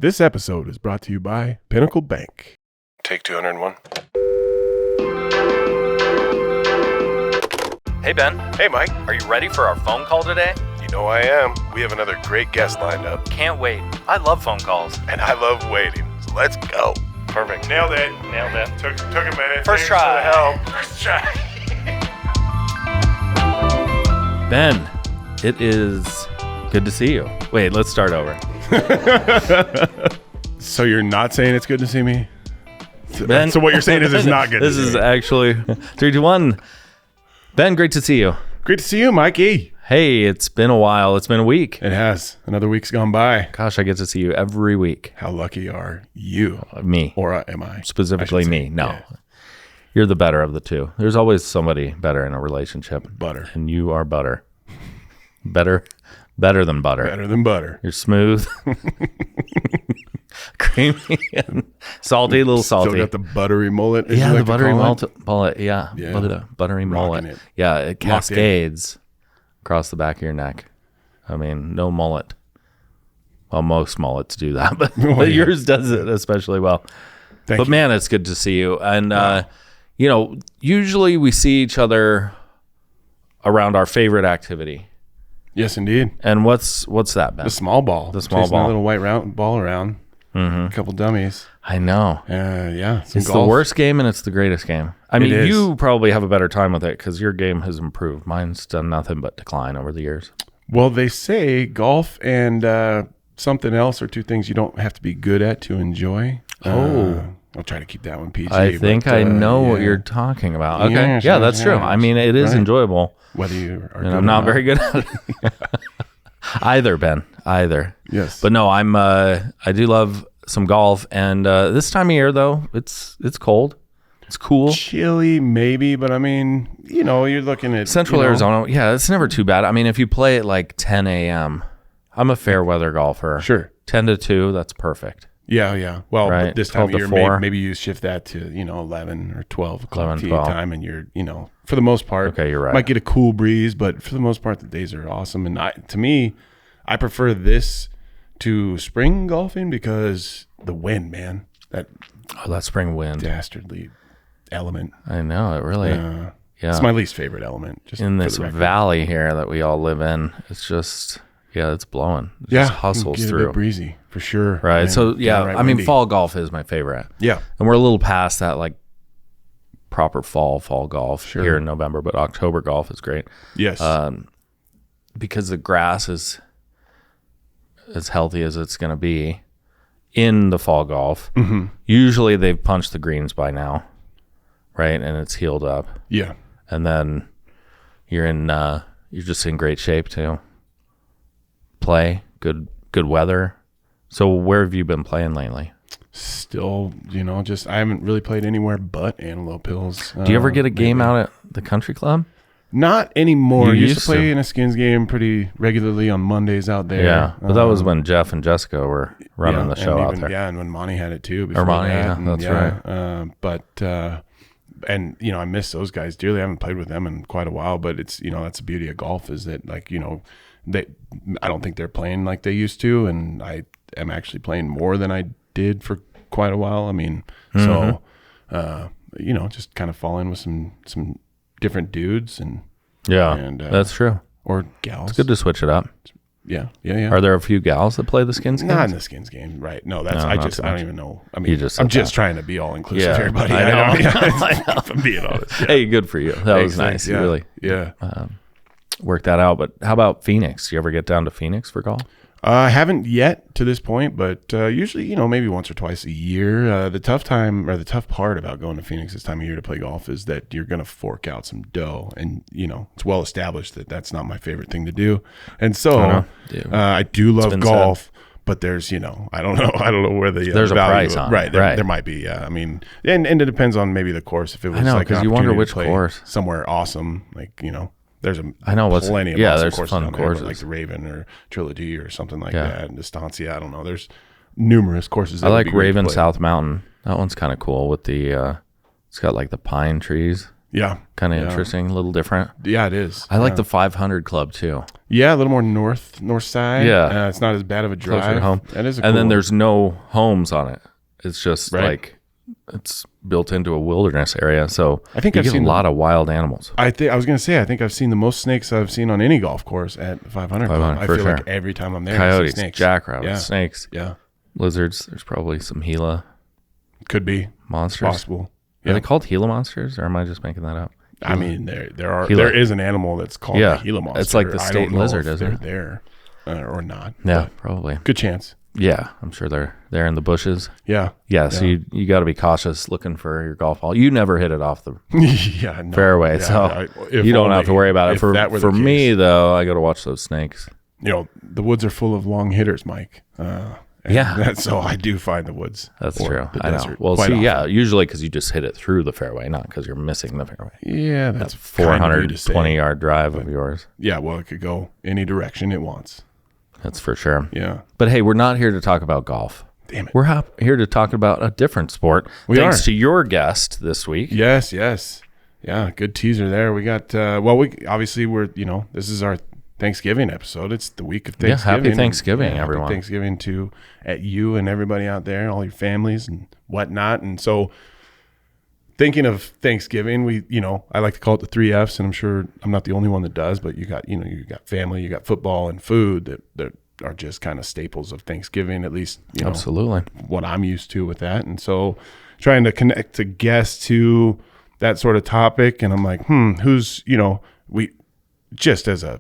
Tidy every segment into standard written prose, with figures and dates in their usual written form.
This episode is brought to you by Pinnacle Bank. Take 201. Hey, Ben. Hey, Mike. Are you ready for our phone call today? You know I am. We have another great guest lined up. Can't wait. I love phone calls. And I love waiting. So let's go. Perfect. Nailed it. Took a minute. First Thanks try. For the help. First try. Ben, it is good to see you. Wait, let's start over. So you're not saying it's good to see me? Ben, So what you're saying is it's not good This to see is me. actually 3, 2, 1. Ben, great to see you. Great to see you, Mikey. Hey, it's been a while. It's been a week. It has. Another week's gone by. Gosh, I get to see you every week. How lucky are you? Me. Or am I? Specifically I should me. say. No. Yeah. You're the better of the two. There's always somebody better in a relationship. Butter. And you are butter. Better than butter. Better than butter. You're smooth. Creamy and salty, a little salty. Still got the buttery mullet. as Yeah, you the like to buttery call it. mullet. Yeah, Yeah. buttery Rocking mullet. it. Yeah, it cascades across the back of your neck. I mean, no mullet. Well, most mullets do that, but, Oh, but yeah. yours does it especially well. Thank But you. man, it's good to see you. And usually we see each other around our favorite activity. Yes, indeed. And what's that, Ben? The small ball. The small Chasing ball. a little white round ball around. A couple dummies. I know. Yeah. Some It's golf. the worst game and it's the greatest game. I mean, is. you probably have a better time with it because your game has improved. Mine's done nothing but decline over the years. Well, they say golf and something else are two things you don't have to be good at to enjoy. I'll try to keep that one PG. I think but, I know what yeah. you're talking about. Okay. Yes, Yeah, yes, that's true. yes. I mean, it is Right. enjoyable. Whether you are And good I'm or not very good at it. Either, Ben. Either. Yes. But no, I do love some golf. And this time of year, though, it's cold. It's cool. chilly, maybe, but I mean, you're looking at Central Arizona, yeah, it's never too bad. I mean, if you play at like 10 a.m., I'm a fair weather golfer. Sure. 10 to 2, that's perfect. Yeah. Well, Right. but this time of 12 to year, 4. maybe you shift that to 11 or 12 o'clock 11, tee 12. time, and you're for the most part. Okay, you're right. Might get a cool breeze, but for the most part, the days are awesome. And to me, I prefer this to spring golfing because the wind, man, that Oh, that spring wind. dastardly element. I know, it really, yeah. It's my least favorite element. Just In for this the record. valley here that we all live in, it's just, it's blowing. It Yeah, just hustles get a through. bit breezy for sure. Right. And So, downright I mean, windy. fall golf is my favorite. Yeah. And we're a little past that, like, proper fall golf Sure. here in November, but October golf is great Yes. because the grass is as healthy as it's going to be in the fall golf. Mm-hmm. Usually they've punched the greens by now, right? And it's healed up. yeah. And then you're just in great shape to play. Good weather. So where have you been playing lately? Still, just I haven't really played anywhere but Antelope Hills. Do you ever get a game out at the country club? Not anymore. You I used used to play to. in a skins game pretty regularly on Mondays out there. Yeah, but that was when Jeff and Jessica were running the and show out even- there. Yeah, and when Monty had it too. Before Monty, that, yeah, and that's right. And I miss those guys dearly. I haven't played with them in quite a while, but it's that's the beauty of golf is that I don't think they're playing like they used to, and I am actually playing more than I did for quite a while. I mean, so just kind of falling with some different dudes and That's true. or gals. It's good to switch it up. Yeah. Are there a few gals that play the skins Not in games? the skins game, right? No, that's No, I not so don't much. even know. I mean, You just I'm said just that. trying to be all inclusive Yeah, here, buddy. I know. I know. If I'm being honest. Yeah. Hey, good for you. That was Thanks, nice. You really Yeah. worked that out. But how about Phoenix? You ever get down to Phoenix for golf? I haven't yet to this point, but usually, maybe once or twice a year. The tough part about going to Phoenix this time of year to play golf is that you're going to fork out some dough, and it's well established that that's not my favorite thing to do. And so I do love golf, but there's I don't know where the There's a value price of- on it, right right. There might be. I mean, and it depends on maybe the course. If it was I know, like an 'cause you wonder opportunity to which play course. somewhere awesome, like there's I know plenty of yeah, awesome there's courses fun down there, courses. like the Raven or Trilogy or something like that, and Estancia. I don't know. There's numerous courses. I that would like be great to Raven play. South Mountain. That one's kind of cool with the it's got like the pine trees. Yeah. Kind of Yeah. interesting, a little different. Yeah, it is. I like the 500 club too. Yeah, a little more north side. Yeah. It's not as bad of a Closer drive. to home. That is a And cool then one. there's no homes on it. It's just Right. like it's built into a wilderness area. So I think you I've get seen a lot of wild animals. I was going to say, I think I've seen the most snakes I've seen on any golf course at 500 Club. 500, I for feel sure. like every time I'm there, I see Coyotes, snakes. jackrabbits, Yeah. snakes, Yeah. lizards. There's probably some Gila Could be monsters. possible. Are Yeah. they called Gila monsters, or am I just making that up? I mean, there Gila. there is an animal that's called Yeah. the Gila monster. It's like the I state don't know lizard, if isn't they're there or not. Yeah, but probably. good chance. Yeah, I'm sure they're there in the bushes. Yeah. Yeah, so you got to be cautious looking for your golf ball. You never hit it off the Yeah. No. fairway, Yeah, so if you don't only- have to worry about it. if For that were the me, case. though, I got to watch those snakes. You know, the woods are full of long hitters, Mike. And Yeah. so I do find the woods. That's or true. The I know. desert Well, quite see, often. yeah, usually because you just hit it through the fairway, not because you're missing the fairway. Yeah, that's That kind of you to say. 420-yard drive of yours. Yeah, well, it could go any direction it wants. That's for sure. Yeah. But hey, we're not here to talk about golf. Damn it. We're here to talk about a different sport. We Thanks are. to your guest this week. Yes. Yeah, good teaser there. We got, this is our Thanksgiving episode. It's the week of Yeah, Thanksgiving. happy Thanksgiving, happy everyone. Thanksgiving at you and everybody out there, all your families and whatnot. And so thinking of Thanksgiving, I like to call it the 3 Fs, and I'm sure I'm not the only one that does, but you got family, you got football and food that are just kind of staples of Thanksgiving, at least, Absolutely. what I'm used to with that. And so trying to connect a guest to that sort of topic. And I'm like, who's, we just as a,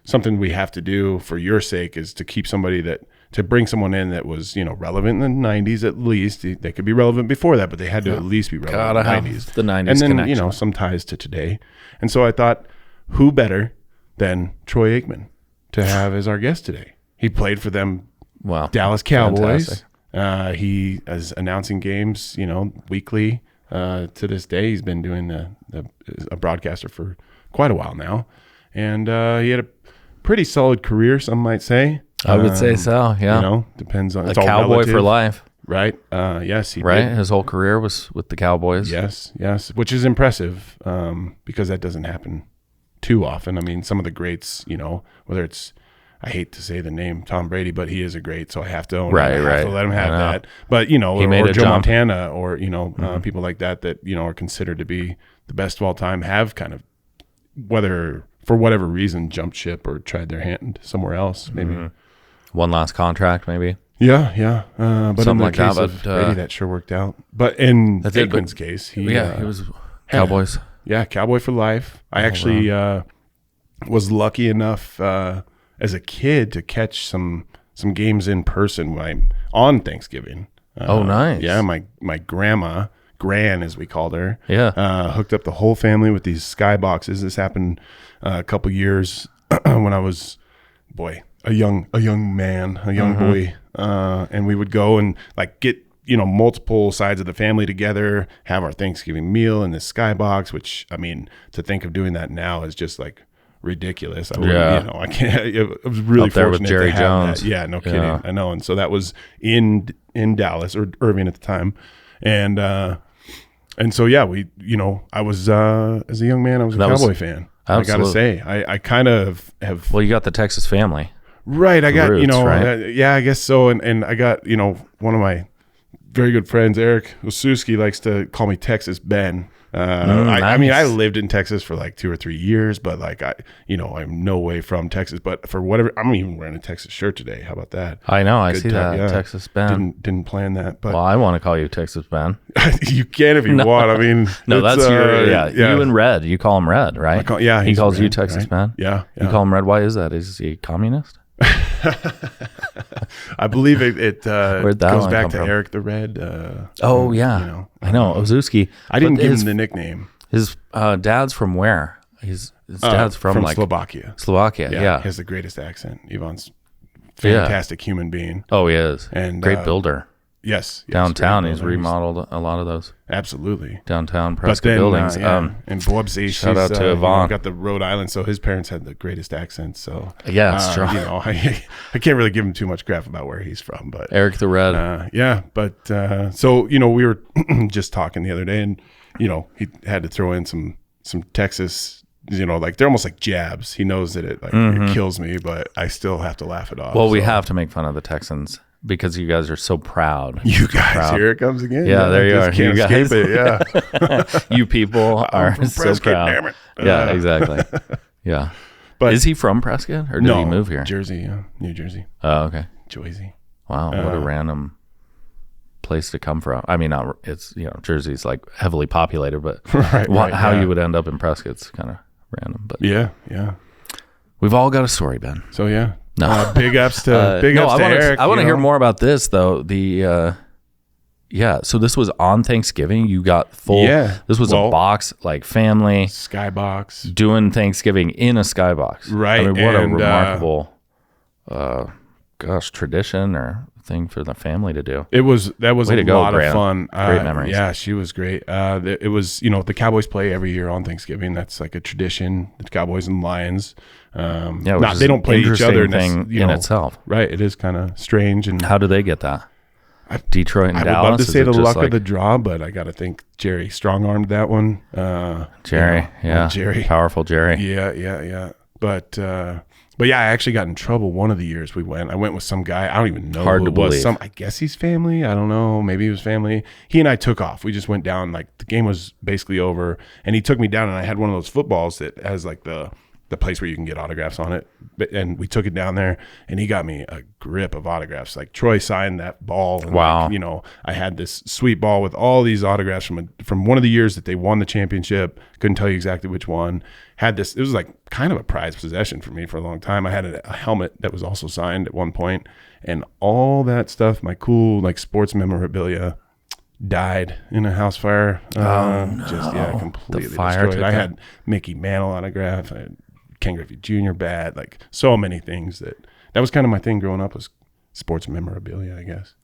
something we have to do for your sake is to keep to bring someone in that was, relevant in the 90s at least. They could be relevant before that, but they had to at least be relevant Gotta in the have 90s. the 90s and then, connection. some ties to today. And so I thought, who better than Troy Aikman to have as our guest today? He played for them Wow. Dallas Cowboys. Fantastic. He is announcing games, weekly. To this day, he's been doing a broadcaster for quite a while now, and he had a pretty solid career. Some might say. I would say so, yeah. Depends on A it's all cowboy relative, for life, right? Yes, he right? did. His whole career was with the Cowboys. Yes, which is impressive because that doesn't happen too often. I mean, some of the greats, whether it's, I hate to say the name Tom Brady, but he is a great, so I have to own it. I have to let him have I know. that. But He made or a Joe jump. Montana, or people like that are considered to be the best of all time, have kind of, whether for whatever reason, jumped ship or tried their hand somewhere else, maybe. One last contract, maybe. Yeah. But in Something the like that, case of but, Brady, that sure worked out. But in That's it, but- Aikman's case, he He was Cowboys. yeah, cowboy for life. I actually was lucky enough as a kid to catch some games in person on Thanksgiving. Oh, nice. Yeah, my grandma, Gran as we called her, Yeah. hooked up the whole family with these sky boxes. This happened a couple years when I was, a young man, a young boy, and we would go and get multiple sides of the family together, have our Thanksgiving meal in this skybox, which, I mean, to think of doing that now is just ridiculous. I wouldn't, I can't. I was really Up there with fortunate Jerry to have Jones. that. Yeah, no kidding. Yeah. I know. And so that was in Dallas, or Irving at the time, and so yeah, I was as a young man, I was a Cowboy fan. Absolutely. I gotta say, I kind of have. Well, you got the Texas family. Right, I got roots, right? yeah, I guess so, and I got one of my very good friends, Eric Osuski, likes to call me Texas Ben. I mean, I nice. lived in Texas for 2 or 3 years, but I'm no way from Texas. But for whatever, I'm even wearing a Texas shirt today. How about that? I know. I Good see time, that. yeah. Texas Ben. Didn't plan that, but Well, I want to call you Texas Ben. you can if you want. I mean, No, it's, that's your, you and Red. You call him Red, right? He he's calls you Red, Texas right? Ben? Yeah. You call him Red. Why is that? Is he a communist? I believe it Where'd that goes one back come to from? Eric the Red. Oh, yeah. I know. Ozuski. I didn't But give his, him the nickname. His dad's from where? His dad's from Slovakia. Slovakia. Yeah. He has the greatest accent. Ivan's fantastic human being. Oh, he is. And, great builder. Yes. Downtown, great he's builder. remodeled a lot of those Absolutely. downtown But Prescott then, buildings. and Boabsy, shout out to she's Yvonne. got the Rhode Island, so his parents had the greatest accent. So Yeah, strong. I can't really give him too much crap about where he's from, but Eric the Red. yeah. But so we were just talking the other day, and he had to throw in some Texas, like they're almost like jabs. He knows that it kills me, but I still have to laugh it off. Well, we have to make fun of the Texans because you guys are so proud. You guys, here it comes again. Yeah, there you are. Can't You guys. escape it. Yeah. You people are from so Prescott, proud. damn it. Yeah, exactly. Yeah. But is he from Prescott or did he move here? Jersey, yeah. New Jersey. Oh, okay. Jersey. Wow, what a random place to come from. I mean, it's Jersey's like heavily populated, but how you would end up in Prescott's kind of random. But yeah, we've all got a story, Ben. So yeah, no, big ups to Eric. I want to hear more about this though. So this was on Thanksgiving. You got full. Yeah, this was a box, like family skybox doing Thanksgiving in a skybox. Right. I mean, what a remarkable, tradition or thing for the family to do. That was a lot of fun. Great memories. Yeah, she was great. It was, the Cowboys play every year on Thanksgiving. That's like a tradition. The Cowboys and Lions. They don't play each other. Thing in itself. Right. It is kind of strange. And how do they get that? Detroit and I Dallas. would love to say the luck of the draw, but I got to think Jerry strong-armed that one. Jerry, powerful Jerry. Yeah. But yeah, I actually got in trouble one of the years I went with some guy. I don't even know Hard who to it was. believe. I guess he's family. I don't know. Maybe he was family. He and I took off. We just went down. Like the game was basically over, and he took me down. And I had one of those footballs that has like the place where you can get autographs on it. And we took it down there, and he got me a grip of autographs. Like Troy signed that ball. And wow. I had this sweet ball with all these autographs from one of the years that they won the championship. Couldn't tell you exactly which one. Had this. It was like kind of a prized possession for me for a long time. I had a helmet that was also signed at one point, and all that stuff, my cool like sports memorabilia, died in a house fire. Completely destroyed. I had Mickey Mantle autograph. I had Ken Griffey Jr. bat, like so many things that was kind of my thing growing up was sports memorabilia, I guess.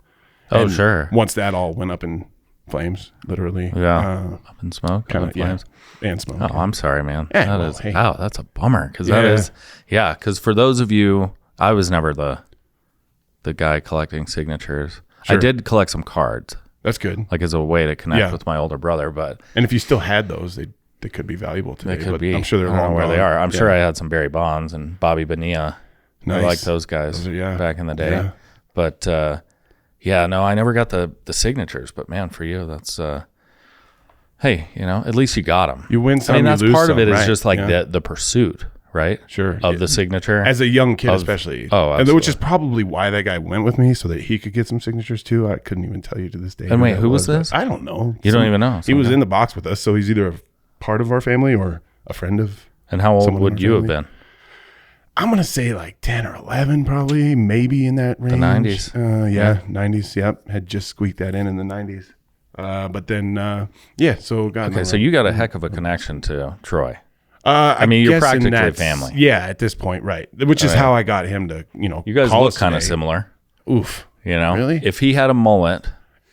And sure. Once that all went up in flames, literally. Yeah. Up in smoke, kind of flames. And smoke. Oh, I'm sorry, man. Yeah, that's a bummer because because for those of you, I was never the guy collecting signatures. Sure. I did collect some cards. That's good. Like as a way to connect with my older brother, and if you still had those, they could be valuable today. They could be. I'm sure they're I don't know where gone. they are. I'm sure I had some Barry Bonds and Bobby Bonilla. Nice. I like those guys back in the day. Yeah. But I never got the signatures. But man, for you, that's hey, at least you got them. You win some. I mean, that's you lose part of it. some, Is right? just like the pursuit, right? Sure. Of the signature as a young kid, especially. Oh, absolutely. And which is probably why that guy went with me so that he could get some signatures too. I couldn't even tell you to this day. And wait, who was this? I don't know. You don't even know. He was in the box with us, so he's either a part of our family or a friend of. And how old would you have been? I'm going to say like 10 or 11 probably, maybe in that range. The 90s. 90s, yep. Had just squeaked that in the 90s. But then, so God. Okay, so you got a heck of a connection to Troy. I mean, you're practically family. Yeah, at this point, right. Which is how I got him to, You guys look kind of similar. Oof. Really? If he had a mullet.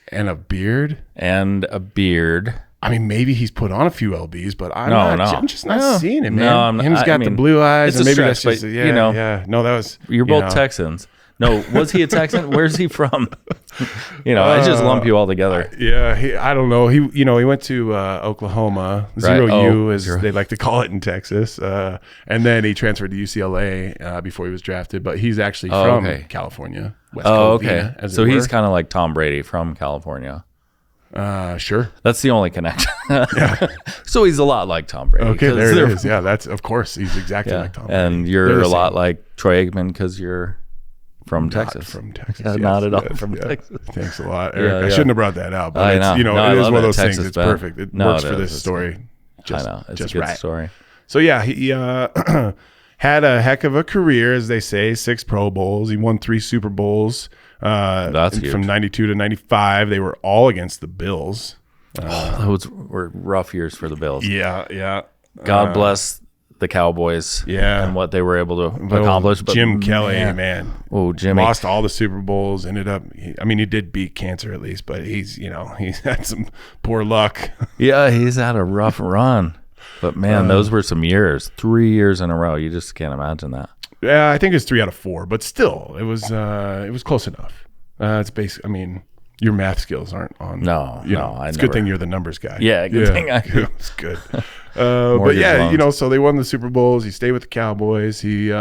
And a beard. I mean, maybe he's put on a few LBs, but I'm just not seeing it, man. No, Him's got the blue eyes, it's and maybe stretch, that's just No, that was. You're both Texans. No, was he a Texan? Where's he from? I just lump you all together. Yeah, I don't know. He went to Oklahoma, U as they like to call it in Texas, and then he transferred to UCLA before he was drafted. But he's actually from California. West Covina, so he's kind of like Tom Brady from California. Sure. That's the only connection. So he's a lot like Tom Brady. Okay, there it is. Yeah, that's of course he's exactly like Tom Brady. And you're a lot like Troy Aikman because you're from Texas. From Texas. Yeah, not at all from Texas. Thanks a lot, Eric. I shouldn't have brought that out, but it's, it is one of those things. It's perfect. It works for this story. I know. It's a good story. So yeah, he had a heck of a career, as they say. 6 Pro Bowls. He won 3 Super Bowls. That's huge. From 92 to 95. They were all against the Bills. Those were rough years for the Bills. Yeah. God bless the Cowboys and what they were able to accomplish. But Jim Kelly, man. Oh, Jimmy. Lost all the Super Bowls, ended up, he did beat cancer at least, but he's had some poor luck. Yeah, he's had a rough run. But man, those were some years. 3 years in a row. You just can't imagine that. Yeah, I think it's 3 out of 4, but still, it was close enough. It's basically, Your math skills aren't on. No, you no, know, I it's a never. good thing you're the numbers guy. Yeah, good thing I- It's good. But yeah, loans. you know, so they won the Super Bowls. He stayed with the Cowboys. He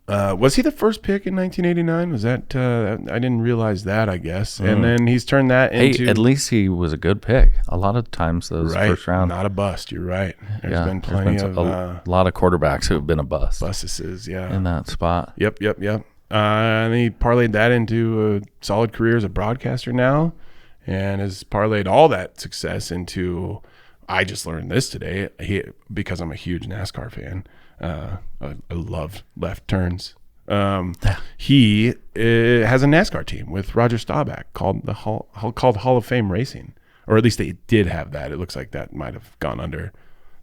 was he the first pick in 1989? Was that I didn't realize that, I guess. And then he's turned that into Hey, at least he was a good pick. A lot of times those right, first round. not a bust. You're right. There's Yeah, been there's plenty been of a lot of quarterbacks who have been a bust buses. Yeah. in that spot. Yep. And he parlayed that into a solid career as a broadcaster now, and has parlayed all that success into. I just learned this today because I'm a huge NASCAR fan. I love left turns. He has a NASCAR team with Roger Staubach called Hall of Fame Racing, or at least they did have that. It looks like that might have gone under.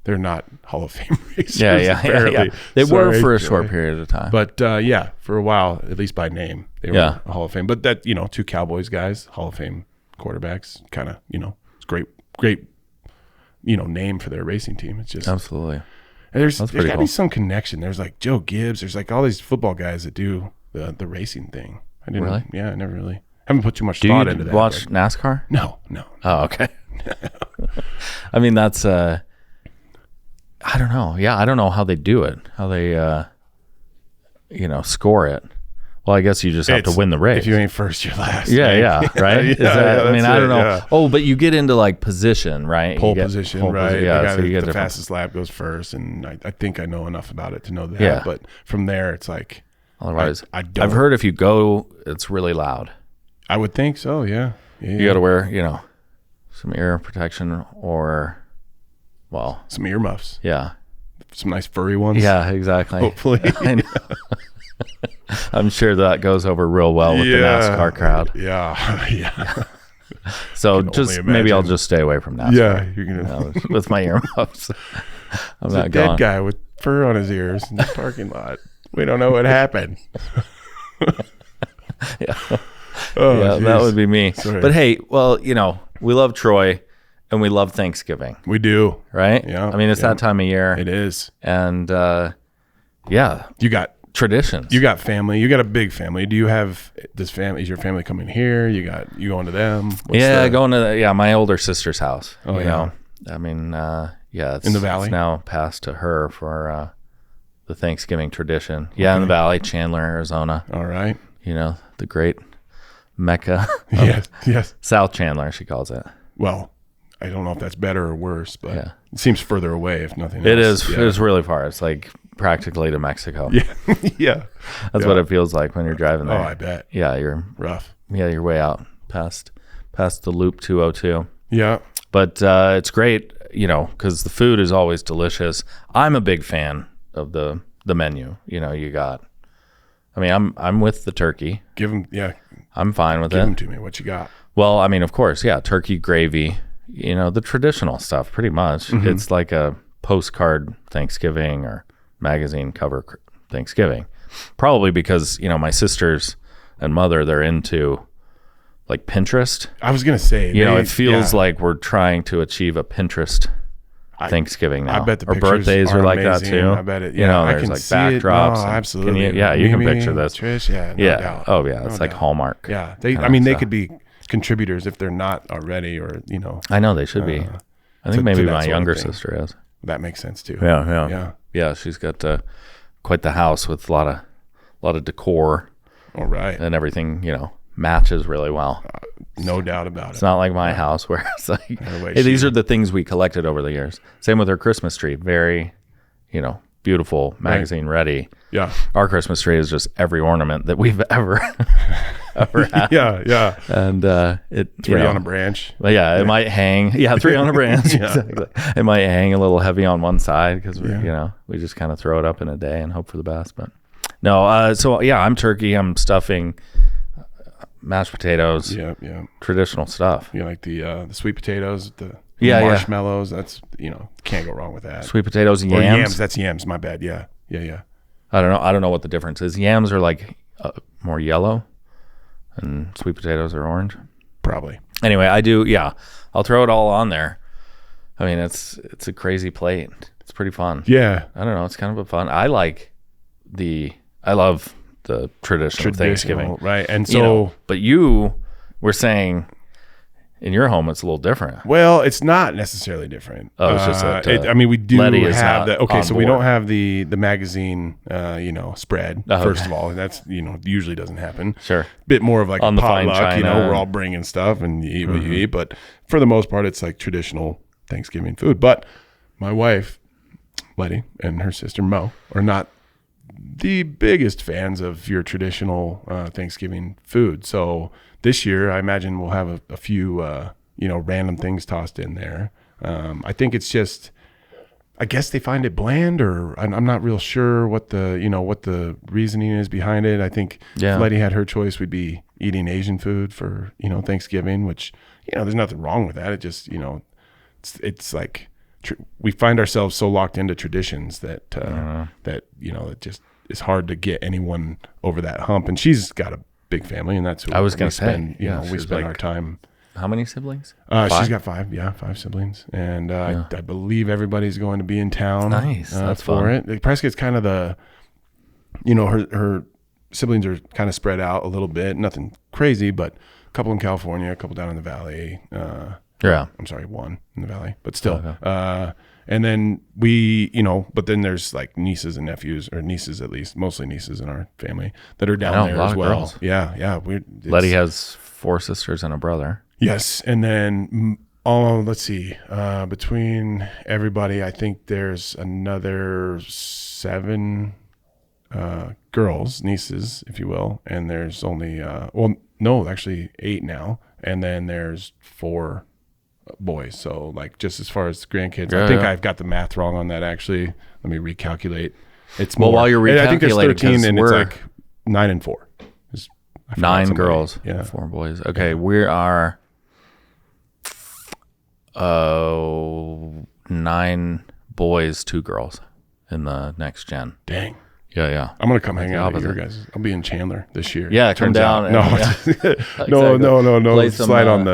They're not Hall of Fame racers. Yeah. They were for a short period of time. But yeah, for a while, at least by name, they were Hall of Fame. But that, you know, two Cowboys guys, Hall of Fame quarterbacks, kind of, you know, it's great, you know, name for their racing team. It's just Absolutely. there's got to cool. be some connection. There's like Joe Gibbs. There's like all these football guys that do the racing thing. I didn't Really? Yeah, I never really haven't put too much Do thought you into that. watch but- NASCAR? No. Oh, okay. I mean, that's I don't know. Yeah, I don't know how they do it. How they you know, score it. Well, I guess you just have to win the race. If you ain't first, you're last. Yeah, right? Is that, I mean, that's I don't it, know. yeah. Oh, but you get into like position, right? Pole You get position, pole right? Yeah, the guy so you get the different. fastest lap goes first, and I think I know enough about it to know that. Yeah. But from there, it's like Otherwise, I don't. I've heard if you go, it's really loud. I would think so. Yeah. You got to wear, you know, some ear protection or, well, some earmuffs, yeah. some nice furry ones. Yeah, exactly. Hopefully. I know. I'm sure that goes over real well with the NASCAR crowd. Yeah. So can just only maybe I'll imagine. just stay away from NASCAR. Yeah. You're gonna. You know, with my earmuffs. I'm There's not a dead going. guy with fur on his ears in the parking lot. We don't know what happened. Yeah. Oh, Yeah, that geez. would be me. Sorry. But hey, well, you know, we love Troy and we love Thanksgiving, We do. right? Yeah, I mean, it's yeah. that time of year. It is. And yeah, You got traditions. family. You got a big family. Do you have is your family coming here? You going to them? What's going to my older sister's house. Oh, you yeah. know, I mean, it's In the valley? It's now passed to her for the Thanksgiving tradition. Yeah, in the valley, Chandler, Arizona. All right. You know, the great Mecca. Yes. South Chandler, she calls it. Well, I don't know if that's better or worse, but Yeah. it seems further away if nothing else. It is. Yeah. It's really far. It's like practically to Mexico. Yeah. Yeah. That's what it feels like when you're driving Oh, there. I bet. Yeah, you're Rough. you're way out past the Loop 202. Yeah. But it's great, you know, because the food is always delicious. I'm a big fan of the menu. You know, you got. I mean, I'm with the turkey. Give them. Yeah. I'm fine with Give it. them to me. What you got? Well, I mean, of course, yeah, turkey gravy. You know, the traditional stuff. Pretty much, it's like a postcard Thanksgiving or magazine cover Thanksgiving. Probably because you know my sisters and mother, they're into like Pinterest. I was gonna say. You know, it feels like we're trying to achieve a Pinterest Thanksgiving now. I bet the or pictures birthdays are like that amazing. too. I bet it. Yeah, You know, I there's can like see it. backdrops. No, and- absolutely. you can Mimi, picture this. Trish, no Yeah. doubt. Oh yeah, it's No like doubt. Hallmark. Yeah. kind I of mean, they stuff. could be contributors if they're not already, or you know, I know they should be. I think to maybe that my sort of younger thing. sister is. that makes sense too. Yeah. She's got quite the house with a lot of decor All right. and everything. You know, matches really well. No doubt about It's it. not like my house where it's like, way hey, these she- are the things we collected over the years. Same with her Christmas tree. Very, you know, beautiful, magazine ready. Yeah. Our Christmas tree is just every ornament that we've ever had. Yeah. And it Three you know, on a branch. But yeah, it might hang. Yeah, 3 on a branch. Exactly. It might hang a little heavy on one side because you know we just kind of throw it up in a day and hope for the best. But no, so yeah, I'm turkey. I'm stuffing, mashed potatoes, Yeah. traditional stuff. You like the sweet potatoes, the Yeah, yeah. marshmallows. That's can't go wrong with that. Sweet potatoes, Or yams. That's yams. My bad. Yeah. I don't know what the difference is. Yams are like more yellow, and sweet potatoes are orange. Probably. Anyway, I do. Yeah, I'll throw it all on there. I mean, it's a crazy plate. It's pretty fun. Yeah. I don't know. It's kind of a fun. I love the tradition of Thanksgiving, right? And so you know, but you we're saying in your home it's a little different. Well, it's not necessarily different. Oh, it's just that, I mean, we do Letty is have not that. Okay, on so we board. don't have the magazine, spread. Oh, first okay. of all, that's usually doesn't happen. Sure. Bit more of like On a the fine potluck. china. We're all bringing stuff and you eat what you eat. But for the most part, it's like traditional Thanksgiving food. But my wife, Letty, and her sister Mo are not the biggest fans of your traditional Thanksgiving food. So this year, I imagine we'll have a few, random things tossed in there. I think it's just, I guess they find it bland, or I'm not real sure what the reasoning is behind it. I think if Letty had her choice, we'd be eating Asian food for, Thanksgiving, which, there's nothing wrong with that. It just, it's like we find ourselves so locked into traditions that it just is hard to get anyone over that hump. And she's got a big family, and that's who I was going to spend, say, we she's spend like- our time. How many siblings? She's got five siblings, and I believe everybody's going to be in town. Nice, that's for fun. it. Prescott's kind of the, her siblings are kind of spread out a little bit. Nothing crazy, but a couple in California, a couple down in the valley. Yeah. I'm sorry, one in the valley, but still. Okay. And then we, but then there's like nieces and nephews, or nieces at least, mostly nieces in our family that are down I know, a there lot as of well. girls. Yeah. Letty has 4 sisters and a brother. Yes, and then let's see. Between everybody, I think there's another 7 girls, nieces, if you will, and there's only actually 8 now, and then there's 4 boys. So like just as far as grandkids, I think I've got the math wrong on that. Actually, let me recalculate. It's more. While you're I think there's recalculating, 13, and it's we're- like 9 and 4. I forgot 9 somebody. girls, Yeah. 4 boys. Okay, we are 9 boys, 2 girls in the next gen. Dang. Yeah. I'm gonna come hang the out with opposite. your guys. I'll be in Chandler this year. Yeah, come Turns down out. and- No, Exactly. no. Play some, Slide on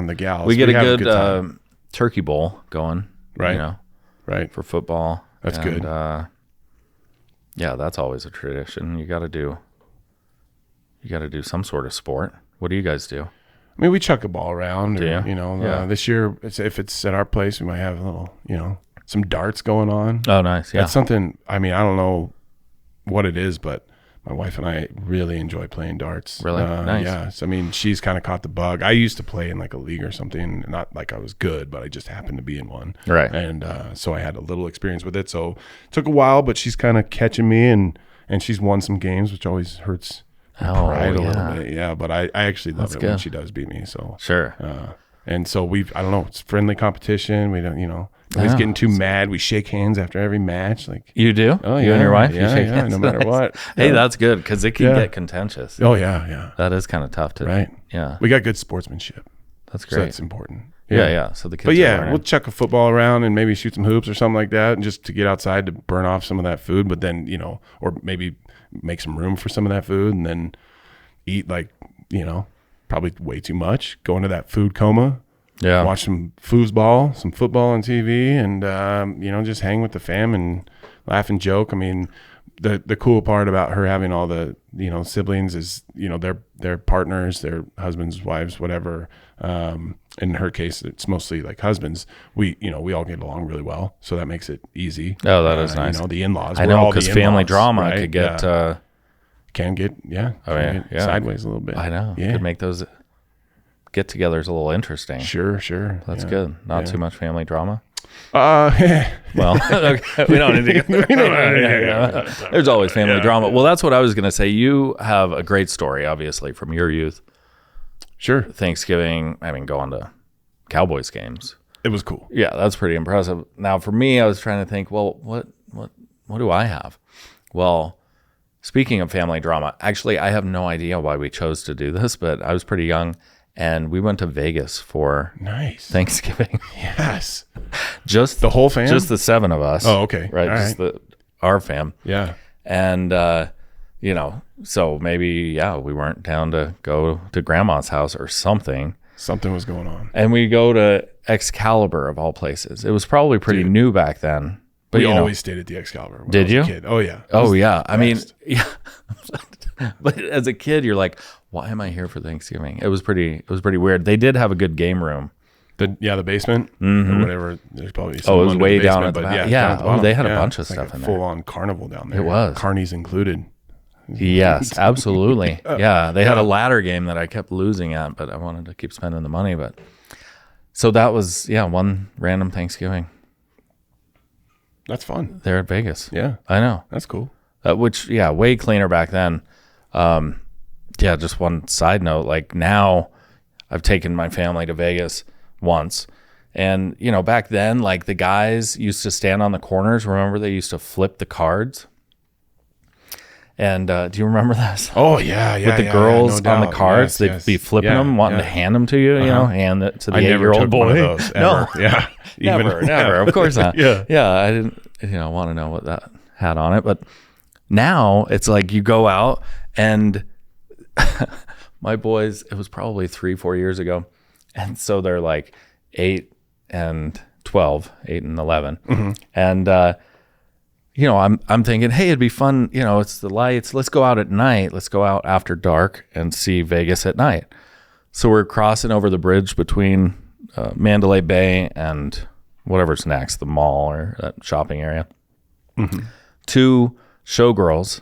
the gals. We get a have good time. turkey bowl going, Right. Right. for football. That's And, good. Yeah, that's always a tradition. You got to do some sort of sport. What do you guys do? I mean, we chuck a ball around. Do Or, you? this year, if it's at our place, we might have a little, some darts going on. Oh, nice. Yeah. That's something. I mean, I don't know what it is, but my wife and I really enjoy playing darts. Really? Nice. Yeah. So, I mean, she's kind of caught the bug. I used to play in like a league or something. Not like I was good, but I just happened to be in one. Right. And so I had a little experience with it. So it took a while, but she's kind of catching me, and she's won some games, which always hurts my pride a little bit. Yeah. But I actually love That's it when good. she does beat me. So Sure. and so I don't know, it's friendly competition. We don't, nobody's getting too mad. We shake hands after every match. Like, You do? oh, You and your wife? You Yeah, shake yeah, hands? no matter Nice. what. Hey, Yeah. that's good because it can Yeah. get contentious. Oh, yeah. That is kind of tough to. Right. Yeah. We got good sportsmanship. That's So great. that's important. Yeah. So the kids. But are yeah, learning. we'll chuck a football around and maybe shoot some hoops or something like that, and just to get outside to burn off some of that food. But then, or maybe make some room for some of that food, and then eat like, probably way too much. Go into that food coma. Yeah. Watch some foosball, some football on TV, and just hang with the fam and laugh and joke. I mean, the cool part about her having all the siblings is they're partners, their husbands, wives, whatever. In her case, it's mostly like husbands. We all get along really well, so that makes it easy. Oh, that is nice. The in-laws. I we're know all the because family in-laws, drama right? could get. Yeah. Can get yeah. sideways a little bit. I know. Yeah. Could make those get-togethers a little interesting. Sure. That's Yeah. good. Not too much family drama. Well, Okay, we don't need to get. There's always family drama. Well, that's what I was going to say. You have a great story, obviously, from your youth. Sure. Thanksgiving, going to Cowboys games. It was cool. Yeah, that's pretty impressive. Now, for me, I was trying to think, well, what do I have? Well, speaking of family drama, actually, I have no idea why we chose to do this, but I was pretty young, and we went to Vegas for Nice. Thanksgiving. Yes. Just The whole fam? Just the 7 of us. Oh, okay. Right, All just our fam. Yeah. And, so maybe, we weren't down to go to grandma's house or something. Something was going on. And we go to Excalibur of all places. It was probably pretty new back then. But We always stayed at the Excalibur. When Did I was you? a kid. Oh, yeah. It Oh was yeah. the I mean, best. yeah. But as a kid, you're like, why am I here for Thanksgiving? It was pretty weird. They did have a good game room. The basement or whatever. There's probably Oh, it was way down basement, at the but back. down at the Oh, bottom. they had a bunch of stuff like in there. Full on carnival down there. It was. Carnies included. Yes, absolutely. Yeah, they had a ladder game that I kept losing at, but I wanted to keep spending the money. But so that was one random Thanksgiving That's fun. there at Vegas. Yeah, I know. that's cool. Which way cleaner back then. Just one side note, like now I've taken my family to Vegas once, and back then, like the guys used to stand on the corners. Remember, they used to flip the cards. And do you remember this? Oh yeah, With the girls no on the doubt. cards, Yes, they'd be flipping Yeah, them, wanting yeah. to hand them to you. Hand it to the I never 8-year-old took boy. one of those. No, Ever. Yeah, never. Of course not. Yeah. I didn't, want to know what that had on it. But now it's like you go out and my boys. It was probably 3-4 years ago, and so they're like 8 and 12, 8 and 11, and. I'm thinking, hey, it'd be fun. It's the lights. Let's go out at night. Let's go out after dark and see Vegas at night. So we're crossing over the bridge between Mandalay Bay and whatever's next, the mall or that shopping area. 2 showgirls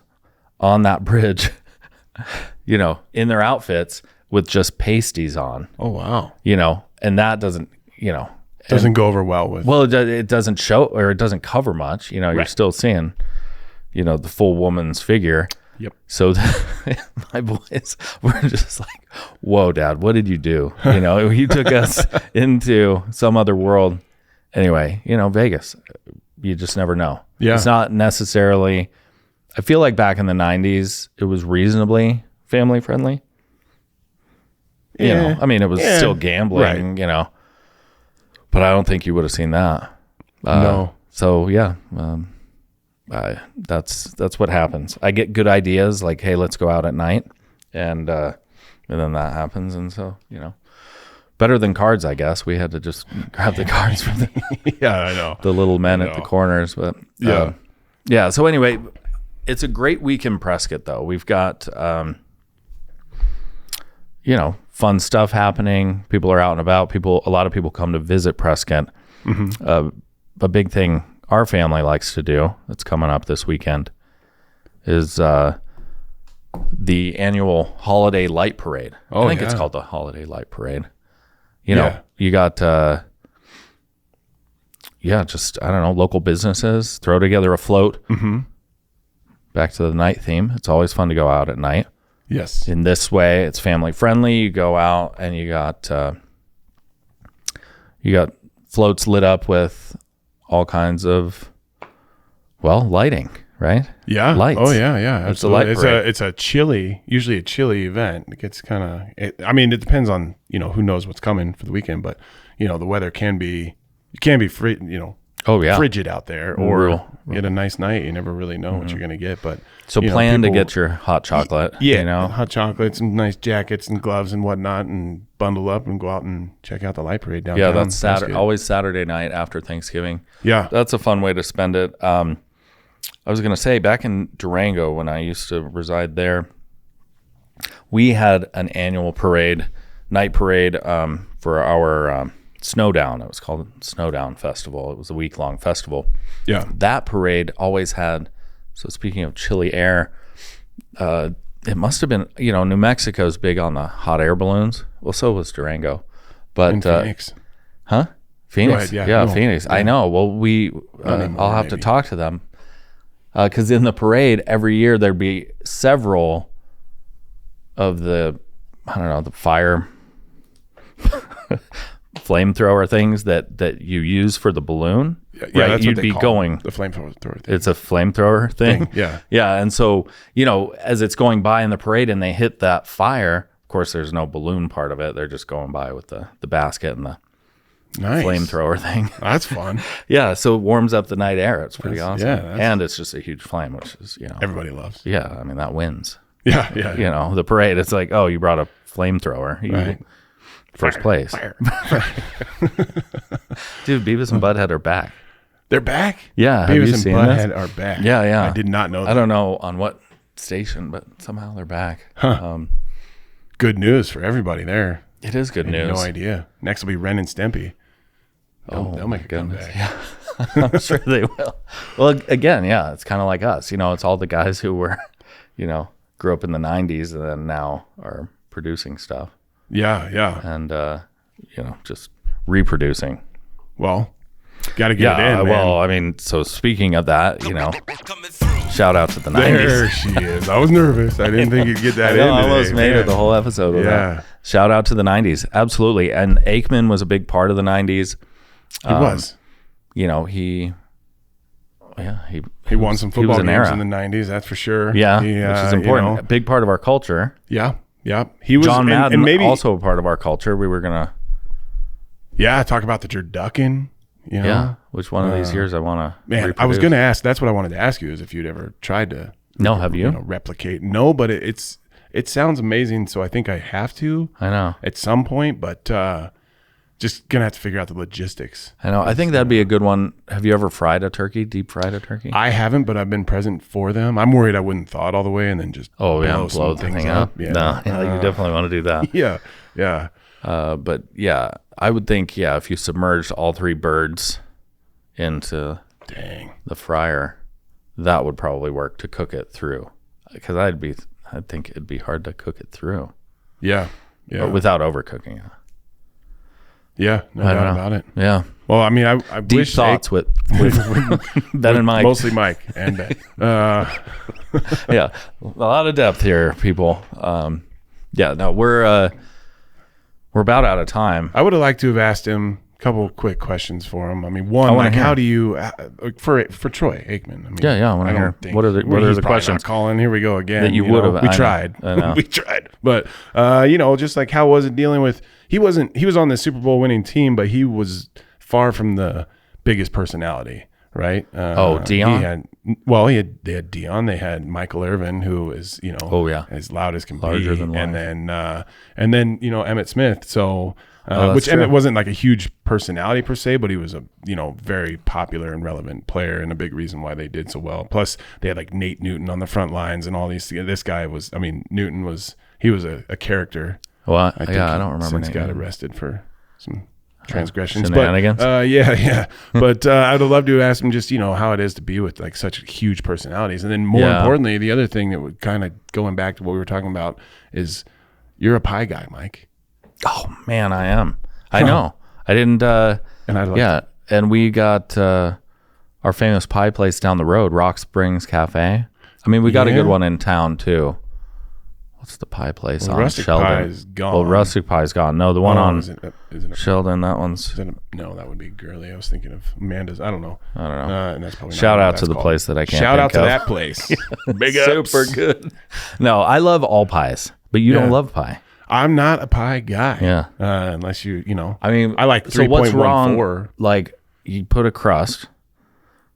on that bridge, in their outfits with just pasties on, Oh wow. and that doesn't, Doesn't go over well with. well, it doesn't show or it doesn't cover much. You're Right. still seeing, the full woman's figure. Yep. So my boys were just like, whoa, Dad, what did you do? You took us into some other world. Anyway, Vegas, you just never know. Yeah. It's not necessarily, I feel like back in the 90s, it was reasonably family friendly. Yeah. It was Yeah. still gambling, but I don't think you would have seen that. No. So that's what happens. I get good ideas like, hey, let's go out at night, and then that happens, and so better than cards, I guess. We had to just grab the cards from Yeah, I know. the little men at the corners, but yeah. So anyway, it's a great week in Prescott, though. We've got fun stuff happening. People are out and about. A lot of people come to visit Prescott. A big thing our family likes to do that's coming up this weekend is the annual Holiday Light Parade. Oh, I think it's yeah. called the Holiday Light Parade. Yeah. You got just I don't know, local businesses throw together a float. Back to the night theme. It's always fun to go out at night. Yes. In this way, it's family friendly. You go out and you got floats lit up with all kinds of lighting, right? Yeah. Lights. Oh yeah. It's a light Absolutely. parade. Usually a chilly event. It gets kind of. It depends on who knows what's coming for the weekend, but the weather can be free. Oh yeah. Frigid out there, or Real. get a nice night. You never really know what you're gonna get, but So plan to get your hot chocolate. hot chocolate, some nice jackets and gloves and whatnot, and bundle up and go out and check out the light parade downtown. Yeah, that's Saturday. good. Always Saturday night after Thanksgiving. Yeah. That's a fun way to spend it. I was going to say, back in Durango when I used to reside there, we had an annual night parade for our Snowdown. It was called Snowdown Festival. It was a week-long festival. Yeah. That parade always had, so speaking of chilly air, it must have been, New Mexico's big on the hot air balloons. Well, so was Durango. But In Phoenix. Huh? Phoenix. Go ahead, yeah. No, Phoenix. yeah. I know. Well, I'll have to talk to them. Because in the parade, every year there'd be several of the fire flamethrower things that you use for the balloon. Yeah, right? that's You'd what they be call going. the flamethrower thing. It's a flamethrower thing. Yeah. Yeah. And so, as it's going by in the parade and they hit that fire, of course, there's no balloon part of it. They're just going by with the basket and the Nice. flamethrower thing. That's fun. Yeah. So it warms up the night air. It's pretty awesome. yeah, And it's just a huge flame, which is, Everybody loves. yeah, I mean, that wins. Yeah. Yeah. The parade, it's like, oh, you brought a flamethrower. Right. First place. Dude, Beavis and Butthead are back. They're back. Yeah. Have Beavis you and seen Butthead this? are back. Yeah. I did not know that. I don't know on what station, but somehow they're back. Good news for everybody there. It is good I had news. no idea. Next will be Ren and Stimpy. They'll make a comeback. Yeah, I'm sure they will. Well, again, yeah, it's kind of like us. It's all the guys who were, grew up in the 90s and then now are producing stuff Yeah. and, just reproducing. Well, got to get it in, man. Well, I mean, so speaking of that, shout out to the 90s. There she is. I was nervous. I didn't think you'd get that in I today. almost made Man. it the whole episode with that. Shout out to the 90s. Absolutely. And Aikman was a big part of the 90s. He was. He won some football was an games era. in the 90s, that's for sure. Yeah, He, which is important. you A big part of our culture. know, yeah. He was John Madden, and maybe also a part of our culture. We were going to... talk about the turducken. Yeah. Which one of these years I want to Man, I was going to ask. That's what I wanted to ask you, is if you'd ever tried to No, have you? replicate. No, but it sounds amazing, so I think I have to I know. at some point, but just going to have to figure out the logistics. I know. I think that'd be a good one. Have you ever fried a turkey? Deep fried a turkey? I haven't, but I've been present for them. I'm worried I wouldn't thaw it all the way and then just blow some the things thing up. Yeah. No, you definitely want to do that. Yeah. But yeah, I would think, if you submerged all three birds into the fryer, that would probably work to cook it through. Because I think it'd be hard to cook it through. Yeah. But without overcooking it. Yeah, no doubt about it. Yeah. Well, I mean, I Deep wish thoughts with Ben and Mike. Mostly Mike and Ben. Yeah, a lot of depth here, people. We're about out of time. I would have liked to have asked him a couple quick questions for him. I mean, one, like, how do you for Troy Aikman? I mean, I want to hear. think What are the he's probably questions not calling? Here we go again. that you would have? We tried. I know. We tried, but just like, how was it dealing with? He was on the Super Bowl winning team, but he was far from the biggest personality, right? Dion? They had Dion. They had Michael Irvin, who is, as loud as can Larger be. than life. And then, Emmett Smith. So, which true. Emmett wasn't like a huge personality per se, but he was a, very popular and relevant player and a big reason why they did so well. Plus they had like Nate Newton on the front lines and all these. This guy was, Newton was a character. Well, I don't remember. Since got arrested for some transgressions, shenanigans. But But I'd have loved to ask him just how it is to be with like such huge personalities, and then more importantly, the other thing that would kind of going back to what we were talking about is you're a pie guy, Mike. Oh man, I am. I know. I didn't. And I'd like and we got our famous pie place down the road, Rock Springs Cafe. I mean, we got a good one in town too. What's the pie place on Rustic Sheldon? Pie is gone. Well, Rustic Pie's gone. No, the one on is it Sheldon. That one's. no, that would be Girly. I was thinking of Amanda's. I don't know. And that's probably shout not what out that's to the called. place that I can't. Shout out think to of. that place. Big ups. Super good. No, I love all pies, but you don't love pie. I'm not a pie guy. Yeah. Unless you know. I mean, I like 3.14. So what's wrong? Like you put a crust,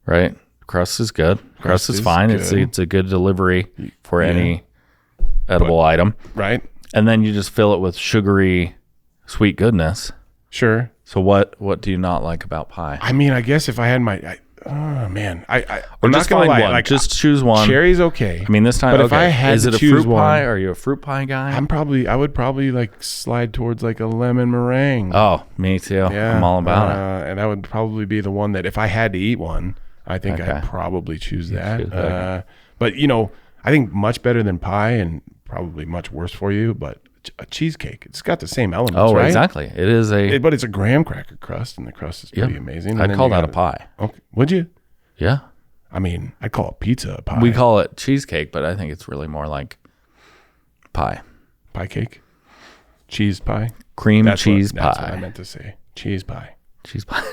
right? Crust is good. Crust is fine. good. It's a good delivery for any edible item, Right. and then you just fill it with sugary, sweet goodness. Sure. So what do you not like about pie? I mean, I guess if I had my, I'm Or not just gonna find lie. one. Like, Just choose one. cherry's okay. I mean, this time. But okay. if I had is to it a choose fruit pie? one- Are you a fruit pie guy? I would probably like slide towards like a lemon meringue. Oh, me too. Yeah, I'm all about it. And that would probably be the one that if I had to eat one, I think Okay. I'd probably choose that. choose that. But I think much better than pie and probably much worse for you, but a cheesecake. It's got the same elements, Oh, right? exactly. It is a. But it's a graham cracker crust, and the crust is pretty amazing. And I'd then call you that a got pie. Okay. Would you? Yeah. I mean, I'd call a pizza a pie. We call it cheesecake, but I think it's really more like pie. pie cake, cheese pie, Cream cheese That's what I pie. meant to say. Cheese pie. Cheese pie.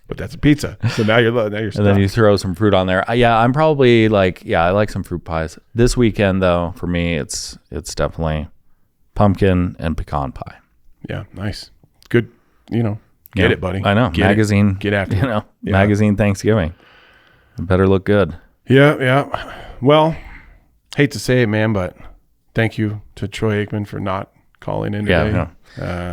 But that's a pizza. So now you're And stuck. then you throw some fruit on there. I'm probably like, I like some fruit pies. This weekend, though, for me, it's definitely pumpkin and pecan pie. Yeah, nice. Good. Get Yeah, it, buddy. I know. Get Magazine. It. Get after it. Yeah. Magazine Thanksgiving. It better look good. Yeah. Well, hate to say it, man, but thank you to Troy Aikman for not calling in today.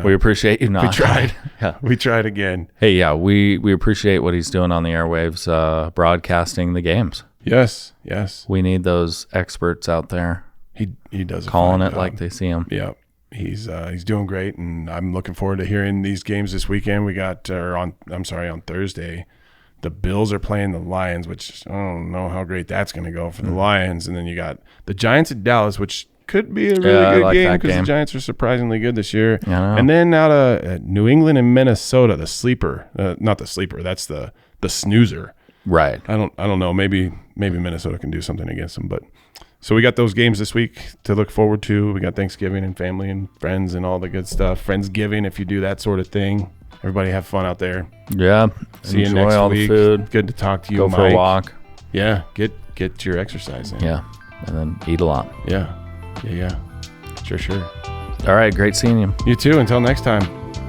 We appreciate you not. We tried. Yeah. We tried again. Hey, we appreciate what he's doing on the airwaves, broadcasting the games. Yes. We need those experts out there He does calling a it fine like job. they see them. Yeah. He's doing great, and I'm looking forward to hearing these games this weekend. We got on Thursday. The Bills are playing the Lions, which I don't know how great that's going to go for the Lions. And then you got the Giants at Dallas, which could be a really good game because the Giants are surprisingly good this year. And then out of New England and Minnesota, the sleeper, not the sleeper, that's the snoozer. Right. I don't know. Maybe Minnesota can do something against them. But so we got those games this week to look forward to. We got Thanksgiving and family and friends and all the good stuff. Friendsgiving, if you do that sort of thing. Everybody have fun out there. Yeah. See you Enjoy next all week. the food. Good to talk to you, Go Mike. for a walk. Yeah. Get your exercise in. Yeah. And then eat a lot. Yeah. Sure. All right. Great seeing you. You too. Until next time,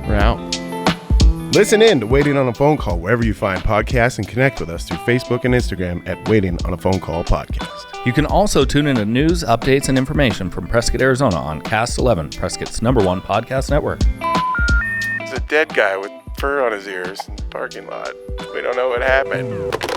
we're out. Listen in to Waiting on a Phone Call wherever you find podcasts and connect with us through Facebook and Instagram at Waiting on a Phone Call Podcast. You can also tune in to news, updates, and information from Prescott, Arizona on Cast 11, Prescott's #1 podcast network. There's a dead guy with fur on his ears in the parking lot. We don't know what happened.